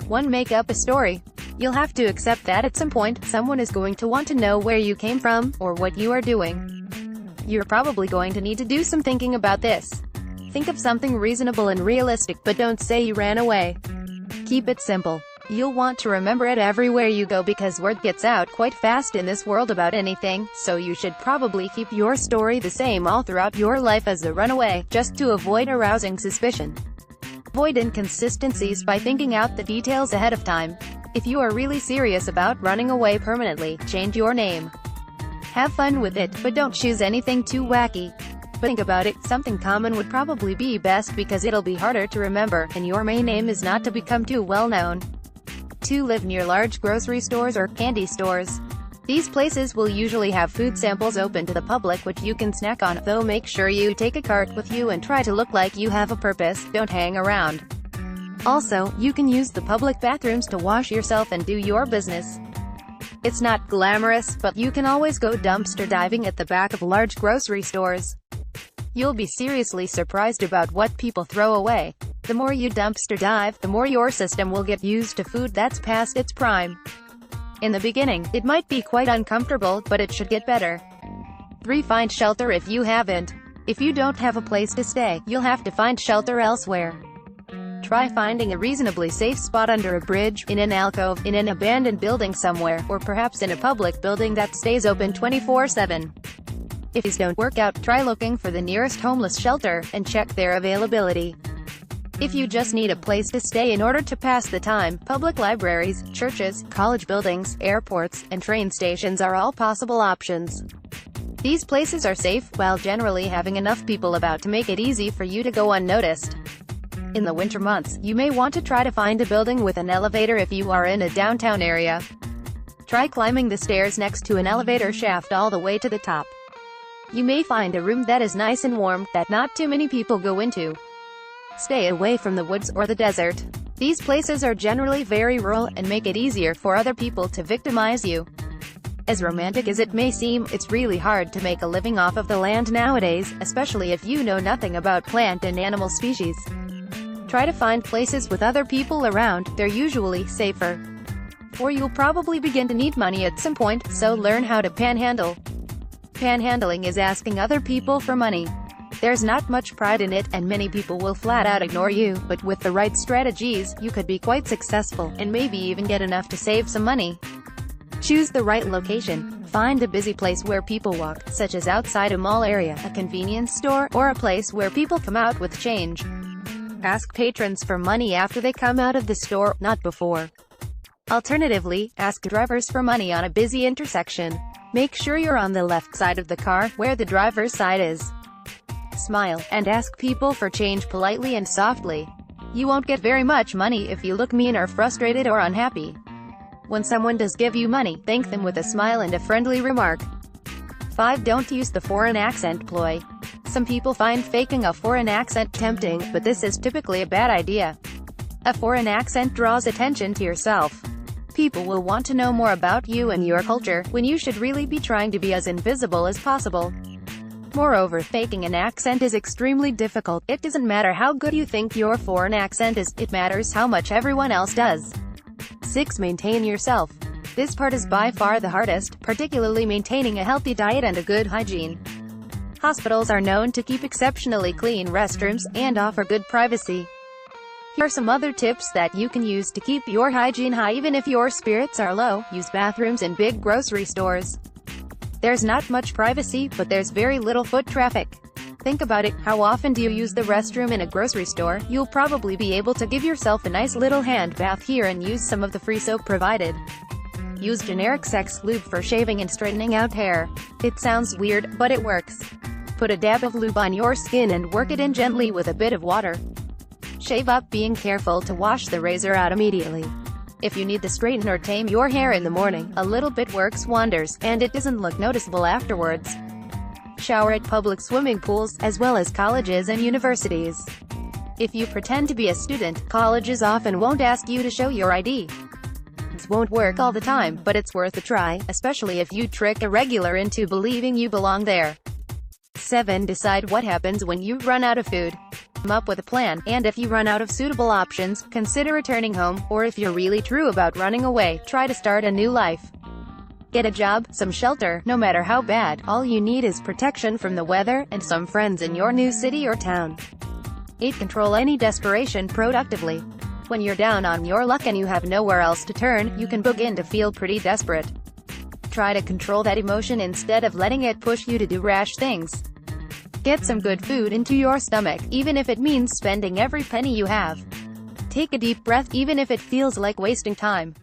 1. Make up a story. You'll have to accept that at some point, someone is going to want to know where you came from, or what you are doing. You're probably going to need to do some thinking about this. Think of something reasonable and realistic, but don't say you ran away. Keep it simple. You'll want to remember it everywhere you go because word gets out quite fast in this world about anything, so you should probably keep your story the same all throughout your life as a runaway, just to avoid arousing suspicion. Avoid inconsistencies by thinking out the details ahead of time. If you are really serious about running away permanently, change your name. Have fun with it, but don't choose anything too wacky. But think about it, something common would probably be best because it'll be harder to remember, and your main aim is not to become too well known. 2. Live near large grocery stores or candy stores. These places will usually have food samples open to the public which you can snack on, though make sure you take a cart with you and try to look like you have a purpose, don't hang around. Also, you can use the public bathrooms to wash yourself and do your business. It's not glamorous, but you can always go dumpster diving at the back of large grocery stores. You'll be seriously surprised about what people throw away. The more you dumpster dive, the more your system will get used to food that's past its prime. In the beginning, it might be quite uncomfortable, but it should get better. 3. Find shelter if you haven't. If you don't have a place to stay, you'll have to find shelter elsewhere. Try finding a reasonably safe spot under a bridge, in an alcove, in an abandoned building somewhere, or perhaps in a public building that stays open 24/7. If these don't work out, try looking for the nearest homeless shelter, and check their availability. If you just need a place to stay in order to pass the time, public libraries, churches, college buildings, airports, and train stations are all possible options. These places are safe, while generally having enough people about to make it easy for you to go unnoticed. In the winter months, you may want to try to find a building with an elevator if you are in a downtown area. Try climbing the stairs next to an elevator shaft all the way to the top. You may find a room that is nice and warm, that not too many people go into. Stay away from the woods or the desert. These places are generally very rural, and make it easier for other people to victimize you. As romantic as it may seem, it's really hard to make a living off of the land nowadays, especially if you know nothing about plant and animal species. Try to find places with other people around, they're usually safer. 4. You'll probably begin to need money at some point, so learn how to panhandle. Panhandling is asking other people for money. There's not much pride in it, and many people will flat out ignore you, but with the right strategies, you could be quite successful, and maybe even get enough to save some money. Choose the right location. Find a busy place where people walk, such as outside a mall area, a convenience store, or a place where people come out with change. Ask patrons for money after they come out of the store, not before. Alternatively, ask drivers for money on a busy intersection. Make sure you're on the left side of the car, where the driver's side is. Smile, and ask people for change politely and softly. You won't get very much money if you look mean or frustrated or unhappy. When someone does give you money, thank them with a smile and a friendly remark. 5. Don't use the foreign accent ploy. Some people find faking a foreign accent tempting, but this is typically a bad idea. A foreign accent draws attention to yourself. People will want to know more about you and your culture, when you should really be trying to be as invisible as possible. Moreover, faking an accent is extremely difficult. It doesn't matter how good you think your foreign accent is, it matters how much everyone else does. 6. Maintain yourself. This part is by far the hardest, particularly maintaining a healthy diet and a good hygiene. Hospitals are known to keep exceptionally clean restrooms, and offer good privacy. Here are some other tips that you can use to keep your hygiene high even if your spirits are low. Use bathrooms in big grocery stores. There's not much privacy, but there's very little foot traffic. Think about it, how often do you use the restroom in a grocery store? You'll probably be able to give yourself a nice little hand bath here and use some of the free soap provided. Use generic sex lube for shaving and straightening out hair. It sounds weird, but it works. Put a dab of lube on your skin and work it in gently with a bit of water. Shave up, being careful to wash the razor out immediately. If you need to straighten or tame your hair in the morning, a little bit works wonders, and it doesn't look noticeable afterwards. Shower at public swimming pools, as well as colleges and universities. If you pretend to be a student, colleges often won't ask you to show your ID. This won't work all the time, but it's worth a try, especially if you trick a regular into believing you belong there. 7. Decide what happens when you run out of food. Come up with a plan, and if you run out of suitable options, consider returning home, or if you're really true about running away, try to start a new life. Get a job, some shelter, no matter how bad, all you need is protection from the weather, and some friends in your new city or town. 8. Control any desperation productively. When you're down on your luck and you have nowhere else to turn, you can begin to feel pretty desperate. Try to control that emotion instead of letting it push you to do rash things. Get some good food into your stomach, even if it means spending every penny you have. Take a deep breath, even if it feels like wasting time.